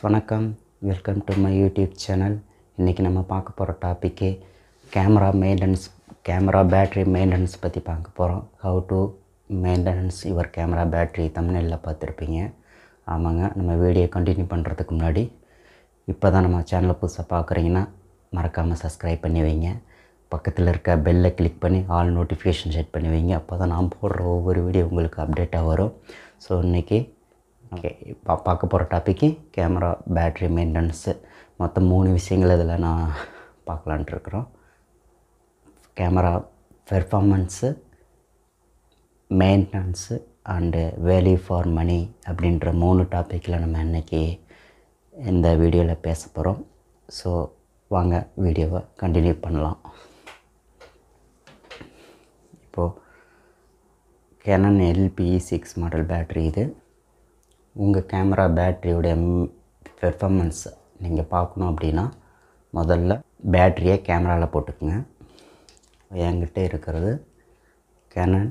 வணக்கம், welcome to my YouTube channel. இன்றைக்கி நம்ம பார்க்க போகிற டாப்பிக்கு கேமரா பேட்ரி மெயின்டெனன்ஸ் பற்றி பார்க்க போகிறோம். How to maintenance your camera battery தம்ப்நெயிலில் பார்த்துருப்பீங்க. ஆமாங்க, நம்ம வீடியோ கண்டினியூ பண்ணுறதுக்கு முன்னாடி இப்போ தான் நம்ம சேனலை புதுசாக பார்க்குறீங்கன்னா மறக்காமல் சப்ஸ்கிரைப் பண்ணி வைங்க. பக்கத்தில் இருக்க பெல்லை கிளிக் பண்ணி ஆல் நோட்டிஃபிகேஷன் செட் பண்ணி வைங்க. அப்போ தான் நான் போடுற ஒவ்வொரு வீடியோ உங்களுக்கு அப்டேட்டாக வரும். ஸோ இன்றைக்கி பார்க்க போகிற டாப்பிக்கு கேமரா பேட்ரி மெயின்டெனன்ஸு. மொத்தம் 3 விஷயங்கள் இதில் நான் பார்க்கலான்ட்டு இருக்கிறோம். Camera performance, maintenance and value for money அப்படின்ற 3 டாப்பிக்கில் நம்ம இன்றைக்கி இந்த வீடியோவில் பேச போகிறோம். ஸோ வாங்க வீடியோவை கண்டினியூ பண்ணலாம். இப்போது கேனன் LP6 மாடல் பேட்ரி இது. உங்கள் கேமரா பேட்ரியோடைய பெர்ஃபார்மன்ஸ் நீங்கள் பார்க்கணும் அப்படின்னா முதல்ல பேட்ரியை கேமராவில் போட்டுக்குங்க. என்கிட்ட இருக்கிறது கேனன்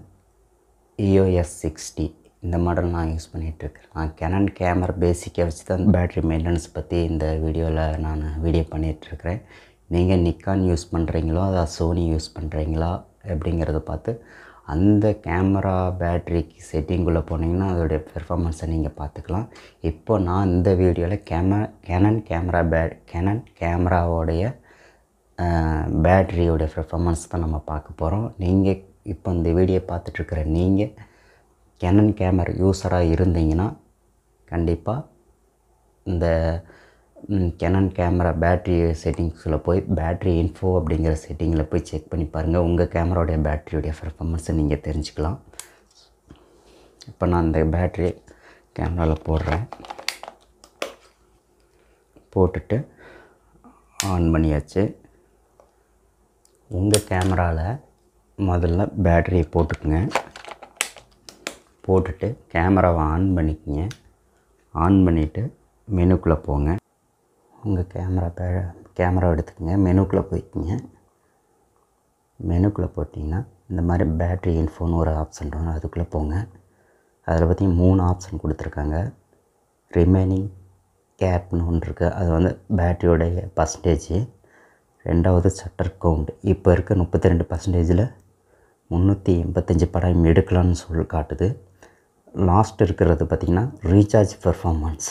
EOS 60 இந்த மாடல் நான் யூஸ் பண்ணிகிட்ருக்கேன். நான் கேனன் கேமரா பேசிக்காக வச்சு தான் பேட்ரி மெயின்டெனன்ஸ் பற்றி இந்த வீடியோவில் நான் வீடியோ பண்ணிகிட்ருக்கிறேன். நீங்கள் நிக்கான் யூஸ் பண்ணுறீங்களோ அதை சோனி யூஸ் பண்ணுறீங்களா அப்படிங்கிறத பார்த்து அந்த கேமரா பேட்ரிக்கு செட்டிங்குள்ளே போனீங்கன்னா அதோடைய பெர்ஃபார்மன்ஸை நீங்கள் பார்த்துக்கலாம். இப்போ நான் இந்த வீடியோவில் கேனன் கேமராவோடைய பேட்ரியோடைய பெர்ஃபார்மன்ஸ் தான் நம்ம பார்க்க போகிறோம். நீங்கள் இப்போ இந்த வீடியோ பார்த்துட்ருக்கிற நீங்கள் கேனன் கேமரா யூஸராக இருந்தீங்கன்னா கண்டிப்பாக இந்த கேனன் கேமரா பேட்ரி செட்டிங்ஸில் போய் பேட்ரி இன்ஃபோ அப்படிங்கிற செட்டிங்கில் போய் செக் பண்ணி பாருங்கள். உங்கள் கேமராவுடைய பேட்ரியோடைய பெர்ஃபார்மன்ஸை நீங்கள் தெரிஞ்சுக்கலாம். இப்போ நான் இந்த பேட்ரி கேமராவில் போடுறேன். போட்டுட்டு ஆன் பண்ணியாச்சு. உங்கள் கேமராவில் முதல்ல பேட்டரியை போட்டுக்குங்க. போட்டுட்டு கேமராவை ஆன் பண்ணிக்கங்க. ஆன் பண்ணிவிட்டு மெனுக்குள்ளே போங்க. உங்கள் கேமரா எடுத்துக்கங்க. மெனுக்குள்ளே போய்க்குங்க. மெனுக்குள்ளே போட்டிங்கன்னா இந்த மாதிரி பேட்ரி இன்ஃபோன்னு ஒரு ஆப்ஷன் வரும். அதுக்குள்ளே போங்க. அதில் பார்த்திங்கன்னா 3 ஆப்ஷன் கொடுத்துருக்காங்க. ரிமைனிங் கேப்னு ஒன்று இருக்குது. அது வந்து பேட்ரியோடைய பர்சன்டேஜ். ரெண்டாவது ஷட்டர் கவுண்ட். இப்போ இருக்க 32%ல் 385 படம் எடுக்கலான்னு காட்டுது. லாஸ்ட் இருக்கிறது பார்த்திங்கன்னா ரீசார்ஜ் பெர்ஃபார்மன்ஸ்.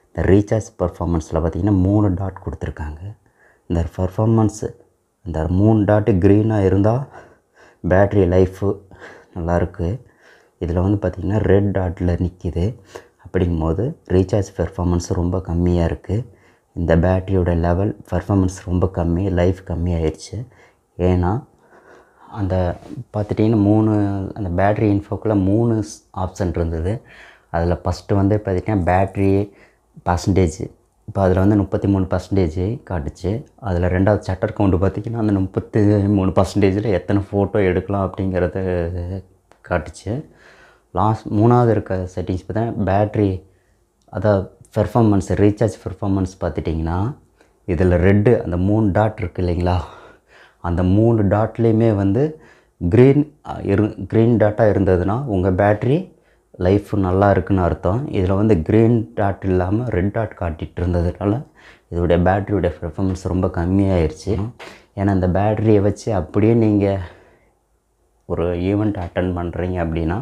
இந்த ரீசார்ஜ் பெர்ஃபார்மன்ஸில் பார்த்திங்கன்னா 3 டாட் கொடுத்துருக்காங்க. இந்த பெர்ஃபார்மன்ஸு இந்த 3 டாட்டு க்ரீனாக இருந்தால் பேட்ரி லைஃபு நல்லாயிருக்கு. இதில் வந்து பார்த்திங்கன்னா ரெட் டாட்டில் நிற்கிது. அப்படிங்கும்போது ரீசார்ஜ் பெர்ஃபார்மன்ஸ் ரொம்ப கம்மியாக இருக்குது. இந்த பேட்ரியோட லெவல் பெர்ஃபார்மன்ஸ் ரொம்ப கம்மி, லைஃப் கம்மியாயிடுச்சு. ஏன்னா அந்த பார்த்துட்டிங்கன்னா அந்த பேட்ரி இன்ஃபோக்குள்ளே 3 ஆப்ஷன் இருந்தது. அதில் ஃபஸ்ட்டு வந்து பார்த்திங்கன்னா பேட்ரி பர்சன்டேஜ். இப்போ அதில் வந்து 33% காட்டுச்சு. அதில் ரெண்டாவது ஷட்டர் கவுண்டு பார்த்திங்கன்னா அந்த 33%ல் எத்தனை ஃபோட்டோ எடுக்கலாம் அப்படிங்கிறத காட்டுச்சு. மூணாவது இருக்க செட்டிங்ஸ் பார்த்தா பேட்ரி அதாவது பெர்ஃபார்மன்ஸ் ரீசார்ஜ் பெர்ஃபார்மன்ஸ் பார்த்துட்டிங்கன்னா இதில் ரெட்டு அந்த 3 டாட் இருக்குது இல்லைங்களா, அந்த 3 டாட்லேயுமே வந்து க்ரீன் டாட்டாக இருந்ததுன்னா உங்கள் பேட்ரி லைஃப் நல்லா இருக்குன்னு அர்த்தம். இதில் வந்து க்ரீன் டாட் இல்லாமல் ரெட் டாட் காட்டிகிட்டு இருந்ததுனால இதோடைய பேட்ரியோடைய பெர்ஃபார்மன்ஸ் ரொம்ப கம்மியாயிருச்சு. ஏன்னா இந்த பேட்ரியை வச்சு அப்படியே நீங்கள் ஒரு ஈவெண்ட் அட்டன் பண்ணுறீங்க அப்படின்னா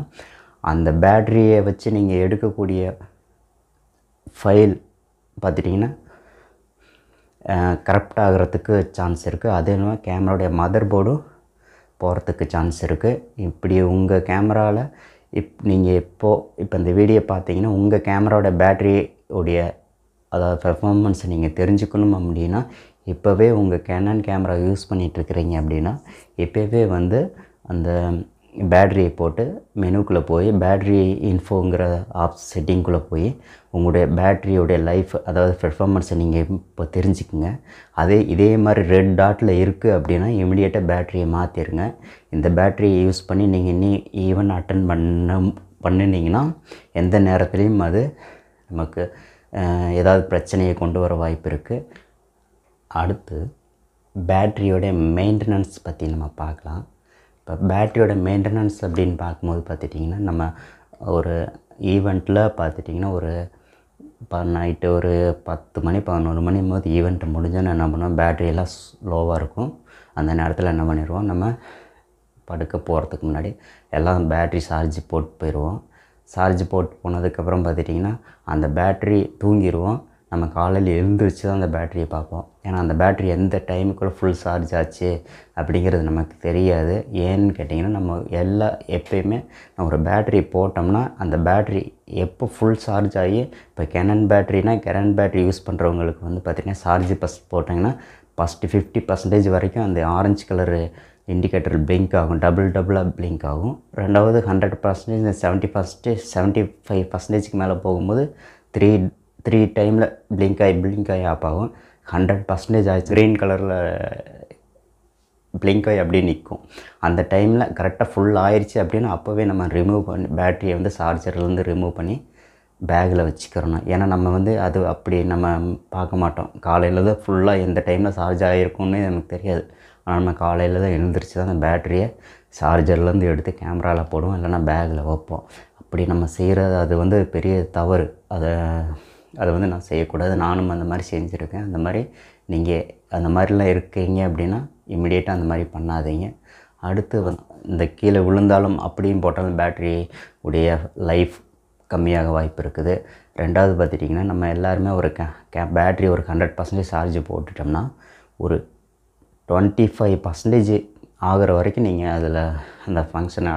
அந்த பேட்ரியை வச்சு நீங்கள் எடுக்கக்கூடிய ஃபைல் பார்த்துட்டிங்கன்னா கரப்ட் ஆகிறதுக்கு சான்ஸ் இருக்குது. அதே இல்லாமல் கேமராவுடைய மதர் போர்டும் போகிறதுக்கு சான்ஸ் இருக்குது. இப்படி உங்கள் கேமராவில் நீங்கள் இப்போ இந்த வீடியோ பார்த்தீங்கன்னா உங்கள் கேமராவோட பேட்டரியோடைய அதாவது பெர்ஃபார்மன்ஸை நீங்கள் தெரிஞ்சுக்கணும் அப்படின்னா இப்போவே உங்கள் கேனன் கேமரா யூஸ் பண்ணிகிட்ருக்கிறீங்க அப்படின்னா இப்போவே வந்து அந்த பேட்ரியை போட்டு மெனுக்குள்ளே போய் பேட்ரி இன்ஃபோங்கிற செட்டிங்குள்ளே போய் உங்களுடைய பேட்ரியோடைய லைஃப் அதாவது பெர்ஃபார்மன்ஸை நீங்கள் இப்போ தெரிஞ்சுக்குங்க. இதே மாதிரி ரெட் டாட்டில் இருக்குது அப்படின்னா இமிடியேட்டாக பேட்ரியை மாற்றிடுங்க. இந்த பேட்ரியை யூஸ் பண்ணி நீங்கள் ஈவெண்ட் அட்டன் பண்ணினீங்கன்னா எந்த நேரத்துலையும் அது நமக்கு ஏதாவது பிரச்சனையை கொண்டு வர வாய்ப்பு இருக்குது. அடுத்து பேட்ரியோடைய மெயின்டெனன்ஸ் பற்றி நம்ம பார்க்கலாம். இப்போ பேட்டரியோட மெயின்டெனன்ஸ் அப்படின்னு பார்க்கும்போது பார்த்துட்டிங்கன்னா நம்ம ஒரு ஈவெண்ட்டில் பார்த்துட்டிங்கன்னா ஒரு இப்போ நைட்டு ஒரு 10 மணி 11 மணி போது ஈவெண்ட் முடிஞ்சோன்னு என்ன பண்ணுவோம், பேட்டரியெல்லாம் லோவாக இருக்கும். அந்த நேரத்தில் என்ன பண்ணிடுவோம், நம்ம படுக்க போகிறதுக்கு முன்னாடி எல்லாம் பேட்ரி சார்ஜ் போட்டு போயிடுவோம். சார்ஜ் போட்டு போனதுக்கப்புறம் பார்த்துட்டிங்கன்னா அந்த பேட்ரி தூங்கிடுவோம். நம்ம காலையில் எழுந்திரிச்சு தான் அந்த பேட்டரியை பார்ப்போம். ஏன்னா அந்த பேட்ரி எந்த டைமுக்குள்ளே ஃபுல் சார்ஜ் ஆச்சு அப்படிங்கிறது நமக்கு தெரியாது. ஏன்னு கேட்டிங்கன்னா நம்ம எப்போயுமே நம்ம ஒரு பேட்ரி போட்டோம்னா அந்த பேட்ரி எப்போ ஃபுல் சார்ஜ் ஆகி, இப்போ கெனன் பேட்ரி யூஸ் பண்ணுறவங்களுக்கு வந்து பார்த்திங்கன்னா சார்ஜ் ஃபஸ்ட் போட்டிங்கன்னா ஃபஸ்ட்டு 50% வரைக்கும் அந்த ஆரஞ்சு கலரு இண்டிகேட்டர் பிளிங்க் ஆகும், டபுளாக பிளிங்க் ஆகும். ரெண்டாவது 100% 75% மேலே போகும்போது த்ரீ டைமில் பிளிங்க் ஆகி ஆஃப் ஆகும். 100% ஆகிடுச்சு க்ரீன் கலரில் பிளிங்க் ஆகி அப்படியே நிற்கும். அந்த டைமில் கரெக்டாக ஃபுல் ஆயிடுச்சு அப்படின்னா அப்போவே நம்ம ரிமூவ் பண்ணி பேட்டரியை வந்து சார்ஜர்லேருந்து ரிமூவ் பண்ணி பேக்கில் வச்சுக்கிறணும். ஏன்னா நம்ம வந்து அது அப்படி நம்ம பார்க்க மாட்டோம். காலையில் தான் ஃபுல்லாக எந்த டைமில் சார்ஜ் ஆகிருக்கும்னு நமக்கு தெரியாது. ஆனால் நம்ம காலையில் தான் எழுந்திரிச்சு தான் அந்த பேட்டரியை சார்ஜர்லேருந்து எடுத்து கேமராவில் போடுவோம், இல்லைனா பேக்கில் வைப்போம். அப்படி நம்ம செய்கிறது அது வந்து பெரிய தவறு. அதை வந்து நான் செய்யக்கூடாது. நானும் அந்த மாதிரி செஞ்சுருக்கேன். அந்த மாதிரி நீங்கள் அந்த மாதிரிலாம் இருக்கீங்க அப்படின்னா இம்மிடியேட்டாக அந்த மாதிரி பண்ணாதீங்க. அடுத்து இந்த கீழே விழுந்தாலும் அப்படியும் போட்டாலும் பேட்டரி உடைய லைஃப் கம்மியாக வாய்ப்பு இருக்குது. ரெண்டாவது பார்த்துட்டிங்கன்னா நம்ம எல்லாருமே ஒரு பேட்டரி ஒரு 100% சார்ஜ் போட்டுட்டோம்னா ஒரு 25% ஆகிற வரைக்கும் நீங்கள் அதில் அந்த ஃபங்க்ஷனை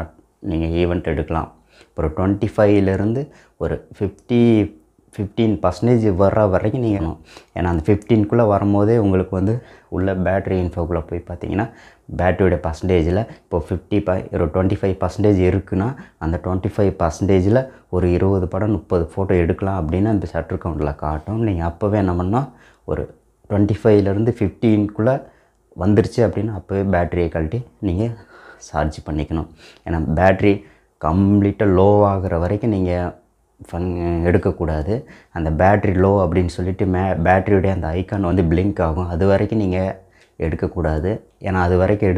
நீங்கள் ஈவெண்ட் எடுக்கலாம். ஒரு 25லேருந்து ஒரு 15% வர்ற வரைக்கும் நீங்கள் ஏன்னா அந்த 15க்குள்ளே வரும்போதே உங்களுக்கு வந்து உள்ள பேட்டரி இன்ஃபோக்குள்ளே போய் பார்த்தீங்கன்னா பேட்டரியோட பர்சன்டேஜில் இப்போது ஒரு 25% இருக்குன்னா அந்த 25%ல் ஒரு 20 படம் 30 ஃபோட்டோ எடுக்கலாம் அப்படின்னு அந்த ஷட்டர் கவுண்டில் காட்டும். நீங்கள் அப்போவே என்ன பண்ணால் ஒரு 25லேருந்து 15க்குள்ளே வந்துருச்சு அப்படின்னா அப்போவே பேட்டரியை கழட்டி நீங்கள் சார்ஜ் பண்ணிக்கணும். ஏன்னா பேட்ரி கம்ப்ளீட்டாக லோ ஆகிற வரைக்கும் நீங்கள் எடுக்கக்கூடாது. அந்த பேட்ரி லோ அப்படின்னு சொல்லிட்டு பேட்டரியோடைய அந்த ஐக்கான் வந்து பிளிங்க் ஆகும், அது வரைக்கும் நீங்கள் எடுக்கக்கூடாது. ஏன்னா அது வரைக்கும்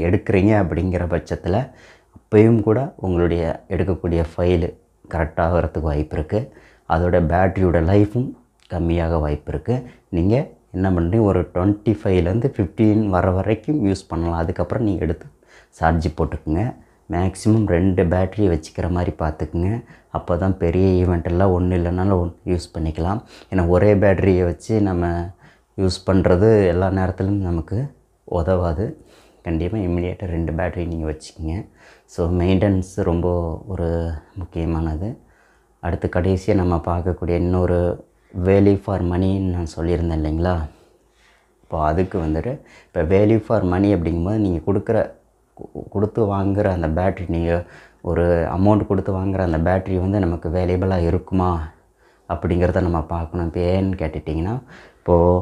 எடுக்கிறீங்க அப்படிங்கிற பட்சத்தில் அப்பயும் கூட உங்களுடைய எடுக்கக்கூடிய ஃபைலு கரெக்டாகிறதுக்கு வாய்ப்பு இருக்குது. அதோட பேட்டரியோட லைஃப்பும் கம்மியாக வாய்ப்பு இருக்குது. நீங்கள் என்ன பண்ணுறீங்க, ஒரு 25லேருந்து 15 வர வரைக்கும் யூஸ் பண்ணலாம். அதுக்கப்புறம் நீங்கள் எடுத்து சார்ஜ் போட்டுக்குங்க. மேக்ஸிமம் 2 பேட்டரி வச்சுக்கிற மாதிரி பார்த்துக்குங்க. அப்போ தான் பெரிய ஈவெண்ட்டெல்லாம் ஒன்று இல்லைனாலும் ஒன்று யூஸ் பண்ணிக்கலாம். ஏன்னா ஒரே பேட்டரியை வச்சு நம்ம யூஸ் பண்ணுறது எல்லா நேரத்துலையும் நமக்கு உதவாது. கண்டிப்பாக இம்மிடியேட்டாக 2 பேட்டரி நீங்கள் வச்சுக்கோங்க. ஸோ மெயின்டெனன்ஸ் ரொம்ப ஒரு முக்கியமானது. அடுத்து கடைசியாக நம்ம பார்க்கக்கூடிய இன்னொரு வேல்யூ ஃபார் மணின்னு நான் சொல்லியிருந்தேன் இல்லைங்களா. இப்போ அதுக்கு வந்துட்டு இப்போ வேல்யூ ஃபார் மணி அப்படிங்கும்போது நீங்கள் கொடுத்து வாங்குகிற அந்த பேட்ரி, நீங்கள் ஒரு அமௌண்ட் கொடுத்து வாங்குகிற அந்த பேட்ரி வந்து நமக்கு வேல்யூபிளாக இருக்குமா அப்படிங்கிறத நம்ம பார்க்கணும். இப்போ ஏன்னு கேட்டுட்டிங்கன்னா, இப்போது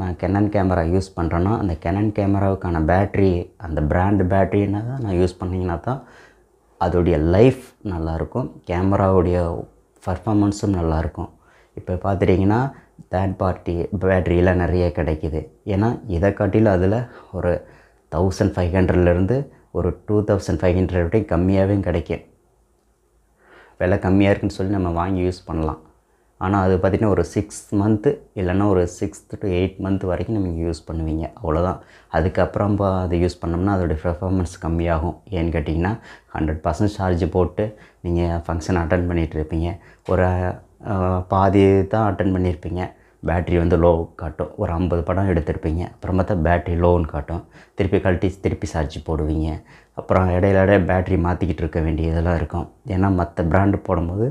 நான் கெனன் கேமரா யூஸ் பண்ணுறேன்னா அந்த கெனன் கேமராவுக்கான பேட்ரி அந்த பிராண்டு பேட்ரின்னா தான் நான் யூஸ் பண்ணிங்கன்னா தான் அதோடைய லைஃப் நல்லாயிருக்கும், கேமராவுடைய பர்ஃபார்மன்ஸும் நல்லாயிருக்கும். இப்போ பார்த்துட்டிங்கன்னா தேர்ட் பார்ட்டி பேட்டரியெலாம் நிறைய கிடைக்கிது. ஏன்னா இதை காட்டிலும் அதில் ஒரு 1500லேருந்து ஒரு 2500 வரைக்கும் கம்மியாகவே கிடைக்கும். விலை கம்மியாக இருக்குன்னு சொல்லி நம்ம வாங்கி யூஸ் பண்ணலாம். ஆனால் அது பார்த்திங்கன்னா ஒரு 6 மந்த்து இல்லைன்னா ஒரு 6 to 8 மந்த் வரைக்கும் நீங்கள் யூஸ் பண்ணுவீங்க, அவ்வளோதான். அதுக்கப்புறம் அதை யூஸ் பண்ணோம்னா அதோடய பெர்ஃபார்மன்ஸ் கம்மியாகும். ஏன்னு கேட்டிங்கன்னா 100% சார்ஜ் போட்டு நீங்கள் ஃபங்க்ஷன் அட்டன் பண்ணிகிட்டு இருப்பீங்க, ஒரு பாதி தான் அட்டன் பண்ணியிருப்பீங்க, பேட்ரி வந்து லோ காட்டும். ஒரு 50 படம் எடுத்திருப்பீங்க, அப்புறம் பார்த்தா பேட்ரி லோன்னு காட்டும். திருப்பி சார்ஜ் போடுவீங்க. அப்புறம் இடையில பேட்ரி மாற்றிக்கிட்டு இருக்க வேண்டியதெல்லாம் இருக்கும். ஏன்னா மற்ற பிராண்டு போடும்போது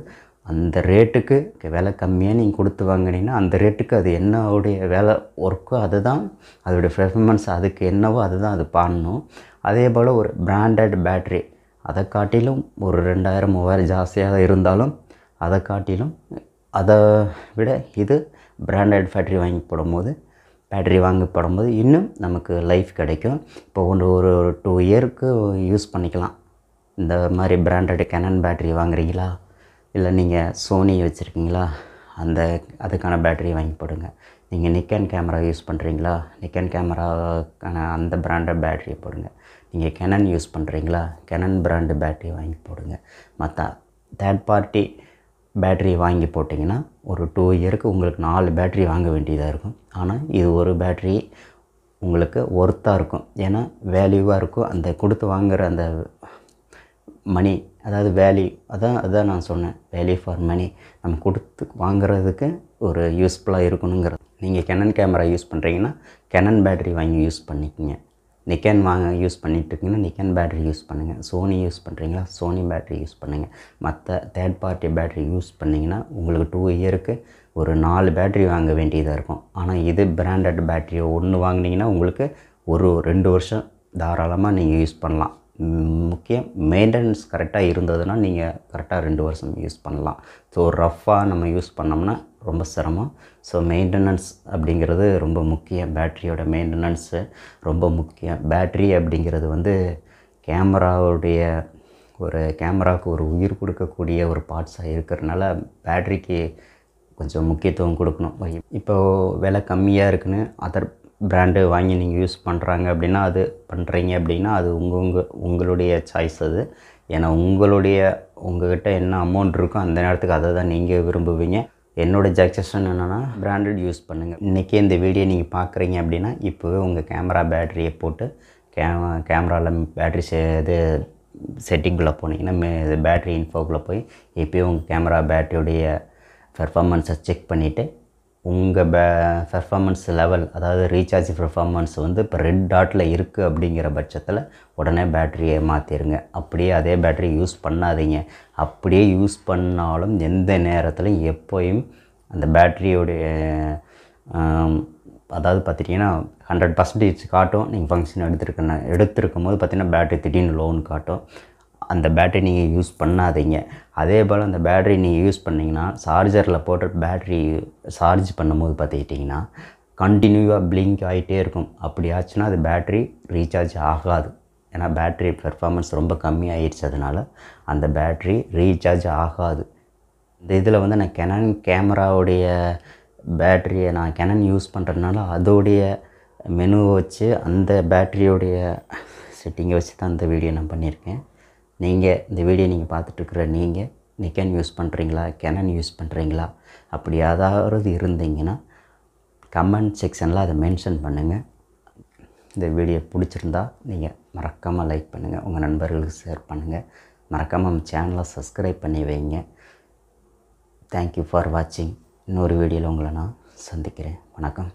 அந்த ரேட்டுக்கு விலை கம்மியாக நீங்கள் கொடுத்து வாங்கினீங்கன்னா அந்த ரேட்டுக்கு அது என்னோடைய வேலை ஒர்க்கோ அதுதான் அதோடய பெர்ஃபார்மன்ஸ், அதுக்கு என்னவோ அதுதான் அது பண்ணணும். அதே போல் ஒரு பிராண்டட் பேட்ரி அதை காட்டிலும் ஒரு 2000 3000 ஜாஸ்தியாக இருந்தாலும் அதை விட இது பிராண்டட் பேட்ரி வாங்கி போடும்போது இன்னும் நமக்கு லைஃப் கிடைக்கும். இப்போ ஒரு 2 இயருக்கு யூஸ் பண்ணிக்கலாம். இந்த மாதிரி பிராண்டட் கெனன் பேட்ரி வாங்குறீங்களா, இல்லை நீங்கள் சோனி வச்சுருக்கீங்களா, அதுக்கான பேட்டரி வாங்கி போடுங்க. நீங்கள் நிக்கான் கேமரா யூஸ் பண்ணுறீங்களா, நிக்கான் கேமராக்கான அந்த பிராண்டட் பேட்டரி போடுங்க. நீங்கள் கெனன் யூஸ் பண்ணுறீங்களா, கெனன் பிராண்டு பேட்டரி வாங்கி போடுங்க. மற்ற தேர்ட் பார்ட்டி பேட்ரி வாங்கி போட்டிங்கன்னா ஒரு 2 இயருக்கு உங்களுக்கு 4 பேட்ரி வாங்க வேண்டியதாக இருக்கும். ஆனால் இது ஒரு பேட்ரி உங்களுக்கு ஒர்த்தாக இருக்கும். ஏன்னா வேல்யூவாக இருக்கும். அந்த கொடுத்து வாங்குகிற அந்த மணி, அதாவது வேல்யூ, அதான் நான் சொன்னேன், வேல்யூ ஃபார் மணி. நம்ம கொடுத்து வாங்குறதுக்கு ஒரு யூஸ்ஃபுல்லாக இருக்கணுங்கிறது. நீங்கள் கெனன் கேமரா யூஸ் பண்ணுறீங்கன்னா கெனன் பேட்ரி வாங்கி யூஸ் பண்ணிக்கோங்க. நிக்கன் யூஸ் பண்ணிட்டுருக்கீங்கன்னா நிக்கன் பேட்ரி யூஸ் பண்ணுங்கள். சோனி யூஸ் பண்ணுறீங்களா சோனி பேட்ரி யூஸ் பண்ணுங்கள். மற்ற தேர்ட் பார்ட்டி பேட்ரி யூஸ் பண்ணிங்கன்னா உங்களுக்கு 2 இயருக்கு ஒரு 4 பேட்ரி வாங்க வேண்டியதாக இருக்கும். ஆனால் இது பிராண்டட் பேட்ரி ஒன்று வாங்கினீங்கன்னா உங்களுக்கு ஒரு 2 வருஷம் தாராளமாக நீங்கள் யூஸ் பண்ணலாம். முக்கியம் மெயின்டெனன்ஸ் கரெக்டாக இருந்ததுன்னா நீங்கள் கரெக்டாக 2 வருஷம் யூஸ் பண்ணலாம். ஸோ ரஃப்பாக நம்ம யூஸ் பண்ணோம்னா ரொம்ப சிரமம். ஸோ மெயின்டெனன்ஸ் அப்படிங்கிறது ரொம்ப முக்கியம். பேட்ரியோட மெயின்டெனன்ஸு ரொம்ப முக்கியம். பேட்ரி அப்படிங்கிறது வந்து கேமராவுக்கு ஒரு உயிர் கொடுக்கக்கூடிய ஒரு பார்ட்ஸாக இருக்கிறதுனால பேட்ரிக்கு கொஞ்சம் முக்கியத்துவம் கொடுக்கணும். இப்போது விலை கம்மியாக இருக்குன்னு அதர் பிராண்டு வாங்கி நீங்கள் யூஸ் பண்ணுறாங்க அப்படின்னா அது பண்ணுறீங்க அப்படின்னா அது உங்களுடைய சாய்ஸ் அது. ஏன்னா உங்கள்கிட்ட என்ன அமௌண்ட் இருக்கோ அந்த நேரத்துக்கு அதை தான் நீங்கள் விரும்புவீங்க. என்னோடய சஜஷன் என்னென்னா பிராண்டட் யூஸ் பண்ணுங்கள். இன்றைக்கி இந்த வீடியோ நீங்கள் பார்க்குறீங்க அப்படின்னா இப்போவே உங்கள் கேமரா பேட்டரியை போட்டு கேமராவில் பேட்ரி இது செட்டிங்குள்ளே போனீங்கன்னா பேட்ரி இன்ஃபோக்குள்ளே போய் இப்போயே உங்கள் கேமரா பேட்டரியுடைய பெர்ஃபார்மன்ஸை செக் பண்ணிவிட்டு உங்கள் பெர்ஃபார்மன்ஸ் லெவல், அதாவது ரீசார்ஜ் பெர்ஃபார்மன்ஸ் வந்து இப்போ ரெட் டாட்டில் இருக்குது அப்படிங்கிற பட்சத்தில் உடனே பேட்டரியை மாற்றிடுங்க. அப்படியே அதே பேட்டரி யூஸ் பண்ணாதீங்க. அப்படியே யூஸ் பண்ணாலும் எந்த நேரத்திலும் எப்போயும் அந்த பேட்டரியோடைய அதாவது பார்த்திங்கன்னா 100% காட்டும். நீங்கள் ஃபங்க்ஷன் எடுத்துருக்கும் போது பார்த்திங்கன்னா பேட்டரி திடீர்னு லோன்னு காட்டும். அந்த பேட்டரி நீங்கள் யூஸ் பண்ணாதீங்க. அதே போல் அந்த பேட்டரி நீங்கள் யூஸ் பண்ணிங்கன்னா சார்ஜரில் போட்டு பேட்டரி சார்ஜ் பண்ணும்போது பார்த்துக்கிட்டிங்கன்னா கண்டினியூவாக பிளிங்க் ஆகிட்டே இருக்கும். அப்படி ஆச்சுன்னா அது பேட்டரி ரீசார்ஜ் ஆகாது. ஏன்னா பேட்டரி பெர்ஃபார்மன்ஸ் ரொம்ப கம்மியாகிடுச்சு. அதனால் அந்த பேட்டரி ரீசார்ஜ் ஆகாது. இந்த இதில் வந்து நான் கெனன் கேமராவுடைய பேட்டரியை நான் கெனன் யூஸ் பண்ணுறதுனால அதோடைய மெனுவை வச்சு அந்த பேட்டரியோடைய செட்டிங்கை வச்சு தான் இந்த வீடியோ நான் பண்ணியிருக்கேன். இந்த வீடியோ நீங்கள் பார்த்துட்ருக்குற நீங்கள் நிக்கன் யூஸ் பண்ணுறீங்களா கெனன் யூஸ் பண்ணுறீங்களா அப்படி ஏதாவது இருந்தீங்கன்னா கமெண்ட் செக்ஷனில் அதை மென்ஷன் பண்ணுங்கள். இந்த வீடியோ பிடிச்சிருந்தா நீங்கள் மறக்காமல் லைக் பண்ணுங்கள், உங்கள் நண்பர்களுக்கு ஷேர் பண்ணுங்கள், மறக்காமல் நம்ம சேனலை சப்ஸ்கிரைப் பண்ணி வைங்க. தேங்க்யூ ஃபார் வாட்சிங். இன்னொரு வீடியோவில் உங்களை நான் சந்திக்கிறேன். வணக்கம்.